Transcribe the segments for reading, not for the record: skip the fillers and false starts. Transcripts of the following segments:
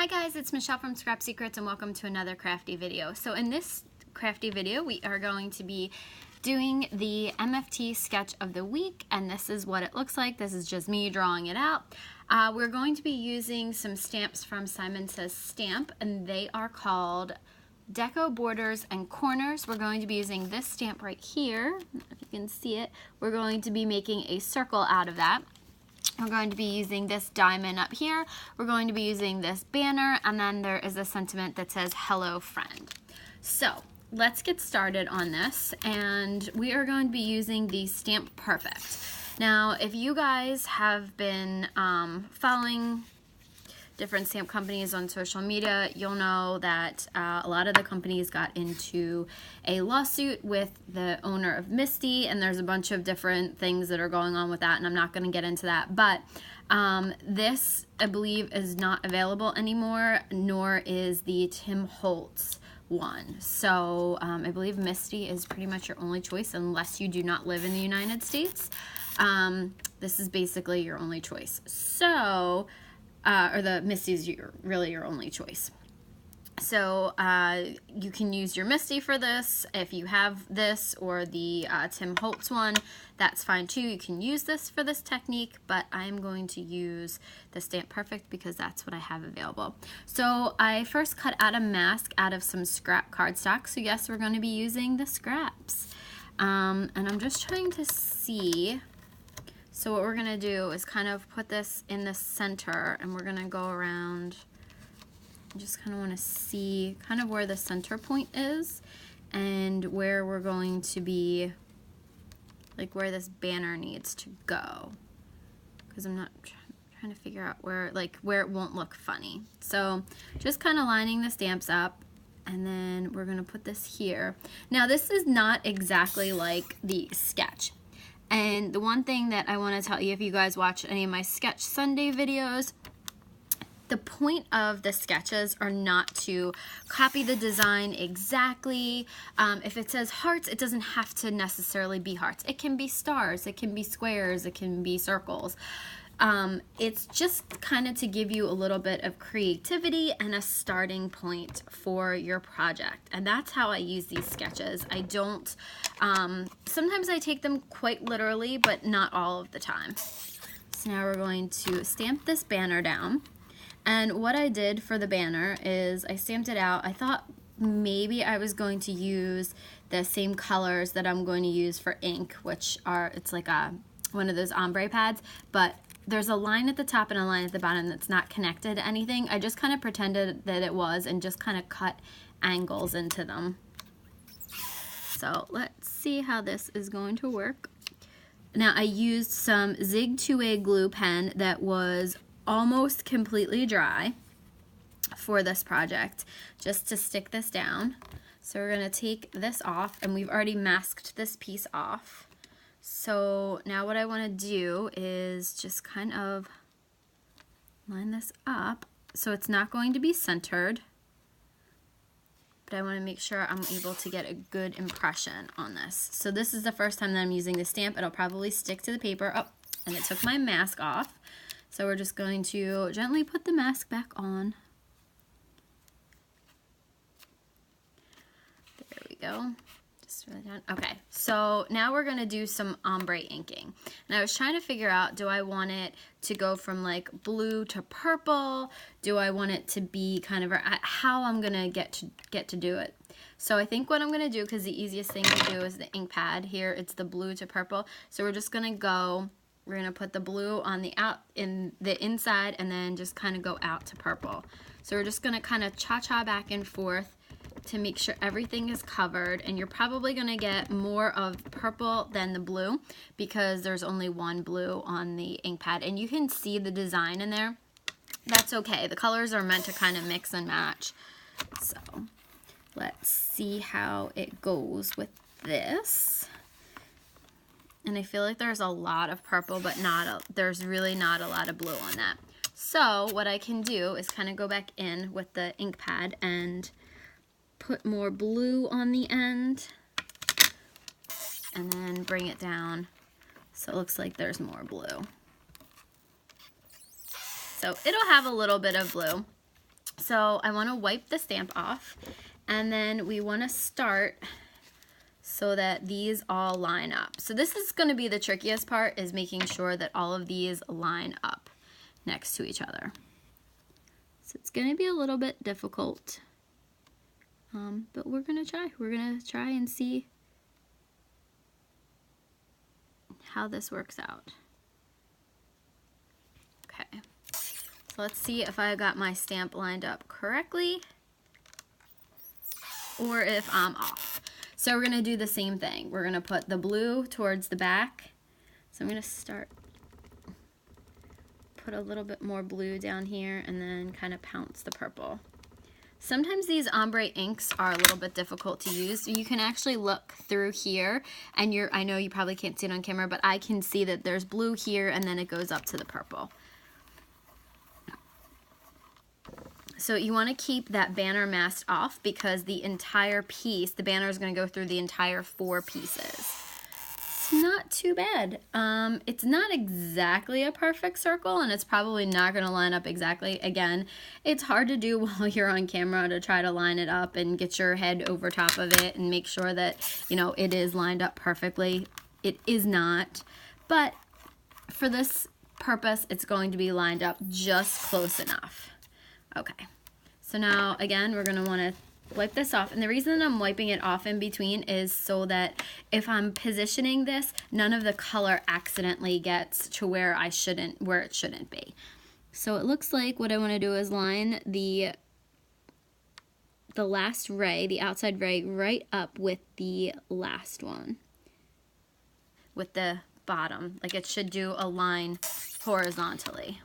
Hi guys, it's Michelle from Scrap Secrets and welcome to another crafty video. So in this crafty video, we are going to be doing the MFT sketch of the week, and this is what it looks like. This is just me drawing it out. We're going to be using some stamps from Simon Says Stamp, and they are called Deco Borders and Corners. We're going to be using this stamp right here. If you can see it, we're going to be making a circle out of that. We're going to be using this diamond up here. We're going to be using this banner, and then there is a sentiment that says, "Hello, friend." So let's get started on this, and we are going to be using the Stamp Perfect. Now, if you guys have been following different stamp companies on social media, you'll know that a lot of the companies got into a lawsuit with the owner of Misty, and there's a bunch of different things that are going on with that, and I'm not going to get into that. But this, I believe, is not available anymore, nor is the Tim Holtz one. So I believe Misty is pretty much your only choice unless you do not live in the United States. This is basically your only choice. So or the Misty is really your only choice. So you can use your Misty for this. If you have this or the Tim Holtz one, that's fine too. You can use this for this technique, but I'm going to use the Stamp Perfect because that's what I have available. So I first cut out a mask out of some scrap cardstock. So yes, we're going to be using the scraps. And I'm just trying to see. So what we're going to do is kind of put this in the center, and we're going to go around. I just kind of want to see kind of where the center point is and where we're going to be, like where this banner needs to go, because I'm not trying to figure out where, like where it won't look funny. So just kind of lining the stamps up, and then we're going to put this here. Now this is not exactly like the sketch. And the one thing that I want to tell you, if you guys watch any of my Sketch Sunday videos, the point of the sketches are not to copy the design exactly. If it says hearts, it doesn't have to necessarily be hearts. It can be stars, it can be squares, it can be circles. It's just kind of to give you a little bit of creativity and a starting point for your project. And that's how I use these sketches. I don't, sometimes I take them quite literally, but not all of the time. So now we're going to stamp this banner down. And what I did for the banner is I stamped it out. I thought maybe I was going to use the same colors that I'm going to use for ink, which are, it's like one of those ombre pads, but there's a line at the top and a line at the bottom that's not connected to anything. I just kind of pretended that it was and just kind of cut angles into them. So let's see how this is going to work. Now I used some Zig 2A glue pen that was almost completely dry for this project, just to stick this down. So we're going to take this off, and we've already masked this piece off. So now what I want to do is just kind of line this up so it's not going to be centered, but I want to make sure I'm able to get a good impression on this. So this is the first time that I'm using the stamp. It'll probably stick to the paper. Oh, and it took my mask off. So we're just going to gently put the mask back on. There we go. Just really down. Okay, so now we're going to do some ombre inking. And I was trying to figure out, do I want it to go from like blue to purple? Do I want it to be kind of how I'm going to get to do it? So I think what I'm going to do, because the easiest thing to do is the ink pad. Here it's the blue to purple. So we're just going to go. We're going to put the blue on the inside, and then just kind of go out to purple. So we're just going to kind of cha-cha back and forth to make sure everything is covered, and you're probably going to get more of purple than the blue because there's only one blue on the ink pad, and you can see the design in there. That's okay. The colors are meant to kind of mix and match. So let's see how it goes with this. And I feel like there's a lot of purple, but there's really not a lot of blue on that. So what I can do is kind of go back in with the ink pad and put more blue on the end, and then bring it down so it looks like there's more blue. So it'll have a little bit of blue. So I want to wipe the stamp off, and then we want to start so that these all line up. So this is going to be the trickiest part, is making sure that all of these line up next to each other. So it's going to be a little bit difficult, but we're going to try. We're going to try and see how this works out. Okay, so let's see if I got my stamp lined up correctly or if I'm off. So we're gonna do the same thing. We're gonna put the blue towards the back. So I'm gonna put a little bit more blue down here and then kind of pounce the purple. Sometimes these ombre inks are a little bit difficult to use. You can actually look through here, and I know you probably can't see it on camera, but I can see that there's blue here and then it goes up to the purple. So you want to keep that banner masked off because the entire piece, the banner is going to go through the entire 4 pieces. It's not too bad. It's not exactly a perfect circle, and it's probably not going to line up exactly. Again, it's hard to do while you're on camera to try to line it up and get your head over top of it and make sure that, you know, it is lined up perfectly. It is not, but for this purpose, it's going to be lined up just close enough. Okay, so now again, we're gonna wanna wipe this off. And the reason that I'm wiping it off in between is so that if I'm positioning this, none of the color accidentally gets to where it shouldn't be. So it looks like what I wanna do is line the last ray, the outside ray, right up with the last one, with the bottom. Like it should do a line horizontally.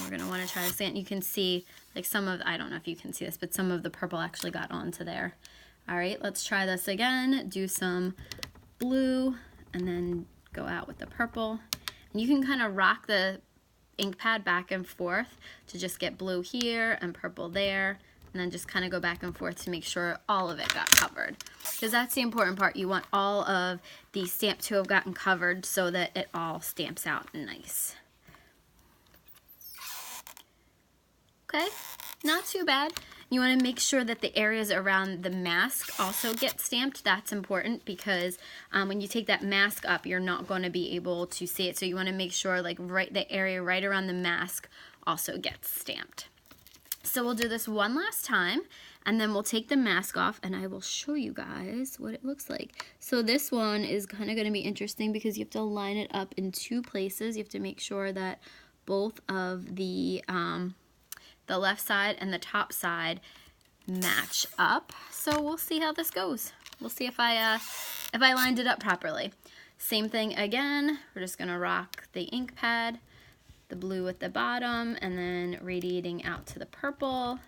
We're going to want to try to see it. You can see like some of, I don't know if you can see this, but some of the purple actually got onto there. All right, let's try this again. Do some blue and then go out with the purple. And you can kind of rock the ink pad back and forth to just get blue here and purple there, and then just kind of go back and forth to make sure all of it got covered. Because that's the important part. You want all of the stamp to have gotten covered so that it all stamps out nice. Okay, not too bad. You want to make sure that the areas around the mask also get stamped. That's important because when you take that mask up, you're not going to be able to see it. So you want to make sure like the area right around the mask also gets stamped. So we'll do this one last time, and then we'll take the mask off and I will show you guys what it looks like. So this one is kind of going to be interesting because you have to line it up in 2 places. You have to make sure that both of the left side and the top side match up. So we'll see how this goes. We'll see if I lined it up properly. Same thing again. We're just gonna rock the ink pad, the blue at the bottom, and then radiating out to the purple.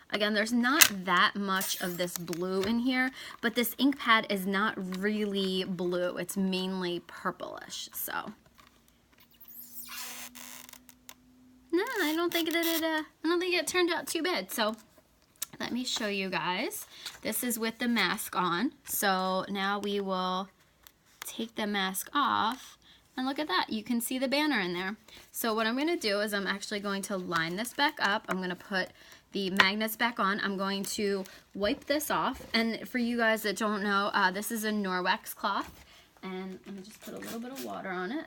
Again, there's not that much of this blue in here, but this ink pad is not really blue. It's mainly purplish, so. No, I don't think it turned out too bad. So let me show you guys. This is with the mask on. So now we will take the mask off, and look at that. You can see the banner in there. So what I'm going to do is I'm actually going to line this back up. I'm going to put the magnets back on. I'm going to wipe this off. And for you guys that don't know, this is a Norwex cloth. And let me just put a little bit of water on it.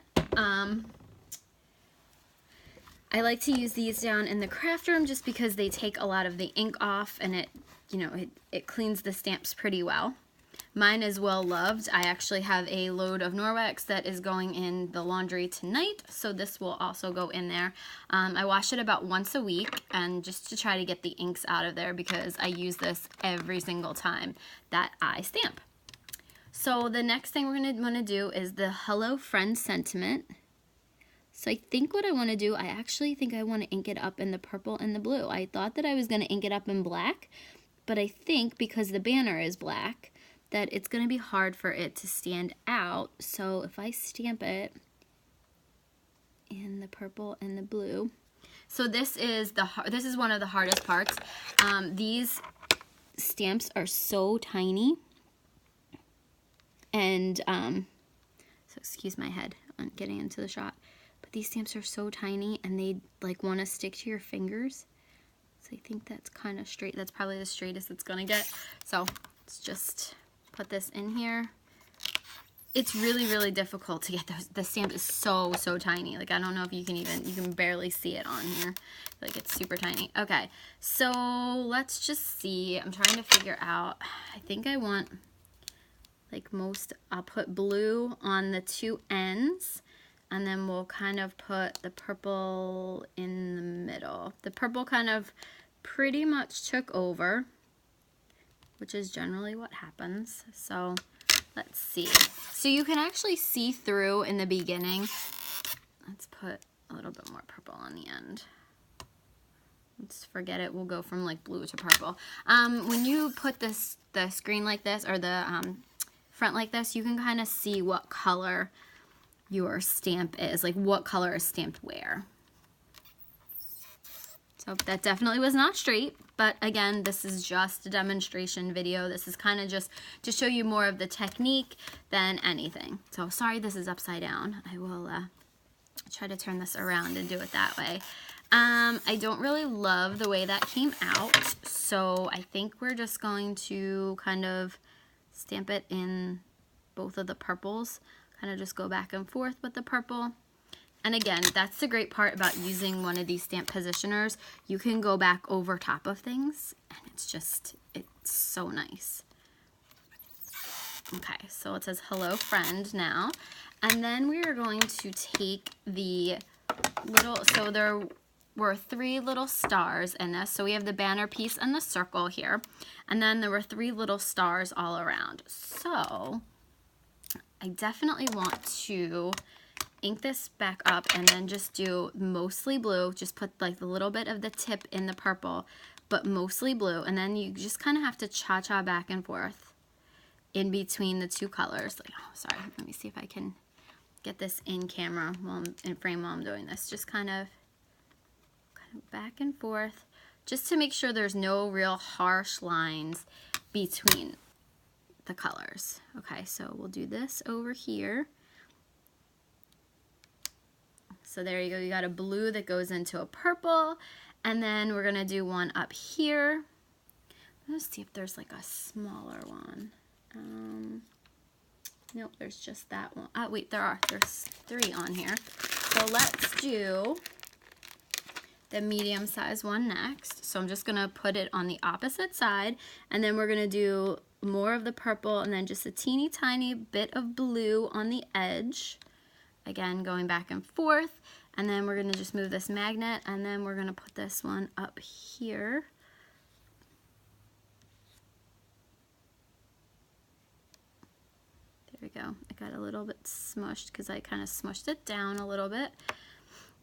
I like to use these down in the craft room just because they take a lot of the ink off, and it cleans the stamps pretty well. Mine is well loved. I actually have a load of Norwex that is going in the laundry tonight, so this will also go in there. I wash it about once a week, and just to try to get the inks out of there because I use this every single time that I stamp. So the next thing we're going to want to do is the Hello Friend sentiment. So I think what I want to do, I actually think I want to ink it up in the purple and the blue. I thought that I was going to ink it up in black, but I think because the banner is black, that it's going to be hard for it to stand out. So if I stamp it in the purple and the blue. So this is one of the hardest parts. These stamps are so tiny. And, so excuse my head on getting into the shot. But these stamps are so tiny and they like want to stick to your fingers. So I think that's kind of straight. That's probably the straightest it's gonna get. So let's just put this in here. It's really, really difficult to get those. The stamp is so tiny. Like, I don't know if you can even, you can barely see it on here. Like, it's super tiny. Okay, so let's just see. I'm trying to figure out, I think I want, like most, I'll put blue on the two ends, and then we'll kind of put the purple in the middle. The purple kind of pretty much took over, which is generally what happens. So let's see. So you can actually see through in the beginning. Let's put a little bit more purple on the end. Let's forget it. We'll go from like blue to purple. When you put the screen like this, or the front like this, you can kind of see what color your stamp is, like what color is stamped where. So that definitely was not straight, but again, this is just a demonstration video. This is kind of just to show you more of the technique than anything. So sorry this is upside down. I will try to turn this around and do it that way. I don't really love the way that came out, so I think we're just going to kind of stamp it in both of the purples. Kind of just go back and forth with the purple. And again, that's the great part about using one of these stamp positioners. You can go back over top of things, and it's so nice. Okay, so it says hello friend now. And then we are going to take the little, so there were 3 little stars in this. So we have the banner piece and the circle here. And then there were 3 little stars all around. So I definitely want to ink this back up and then just do mostly blue. Just put like a little bit of the tip in the purple, but mostly blue. And then you just kind of have to cha-cha back and forth in between the 2 colors. Like, oh, sorry, let me see if I can get this in camera while I'm in frame while I'm doing this. Just kind of back and forth, just to make sure there's no real harsh lines between the colors. Okay, so we'll do this over here. So there you go, you got a blue that goes into a purple, and then we're gonna do one up here. Let's see if there's like a smaller one. Nope, there's just that one. Oh wait, there's 3 on here. So let's do the medium size one next. So I'm just gonna put it on the opposite side, and then we're gonna do more of the purple and then just a teeny tiny bit of blue on the edge. Again, going back and forth, and then we're gonna just move this magnet, and then we're gonna put this one up here. There we go. It got a little bit smushed because I kind of smushed it down a little bit.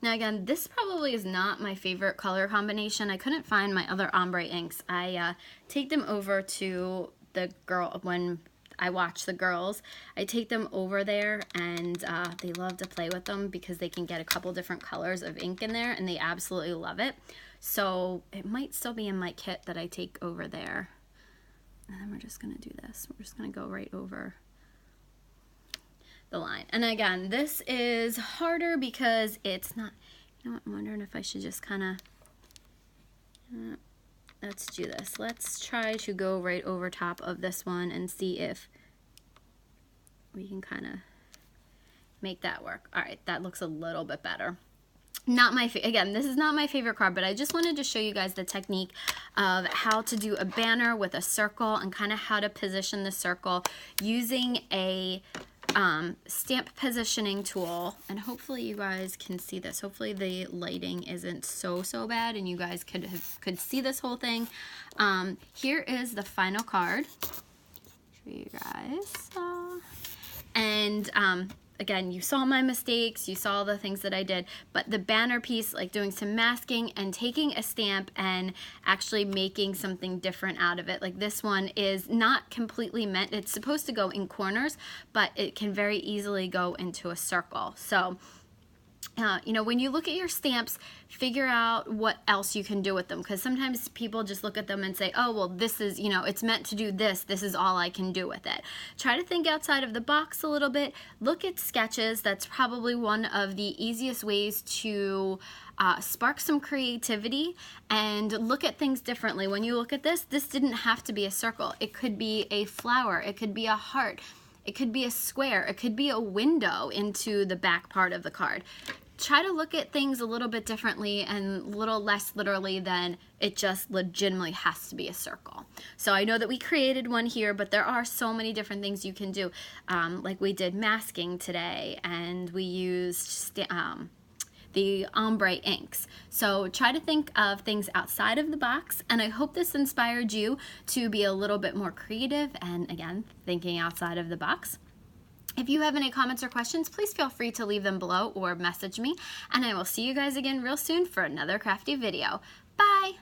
Now again, this probably is not my favorite color combination. I couldn't find my other ombre inks. I take them over to the girl, when I watch the girls, I take them over there, and they love to play with them because they can get a couple different colors of ink in there, and they absolutely love it. So it might still be in my kit that I take over there. And then we're just gonna do this. We're just gonna go right over the line. And again, this is harder because it's not, you know what, I'm wondering if I should just kind of, let's do this. Let's try to go right over top of this one and see if we can kind of make that work. All right, that looks a little bit better. Not my, again, this is not my favorite card, but I just wanted to show you guys the technique of how to do a banner with a circle and kind of how to position the circle using a stamp positioning tool. And hopefully you guys can see this. Hopefully the lighting isn't so bad and you guys could see this whole thing. Here is the final card. Show you guys. And again, you saw my mistakes, you saw the things that I did, but the banner piece, like doing some masking and taking a stamp and actually making something different out of it. Like this one is not completely meant, it's supposed to go in corners, but it can very easily go into a circle. So you know, when you look at your stamps, figure out what else you can do with them, because sometimes people just look at them and say, oh, well, this is, you know, it's meant to do this. This is all I can do with it. Try to think outside of the box a little bit. Look at sketches. That's probably one of the easiest ways to spark some creativity and look at things differently. When you look at this didn't have to be a circle. It could be a flower. It could be a heart. It could be a square. It could be a window into the back part of the card. Try to look at things a little bit differently and a little less literally than it just legitimately has to be a circle. So I know that we created one here, but there are so many different things you can do. Like we did masking today, and we used the Ombré inks. So try to think of things outside of the box, and I hope this inspired you to be a little bit more creative and, again, thinking outside of the box. If you have any comments or questions, please feel free to leave them below or message me, and I will see you guys again real soon for another crafty video. Bye!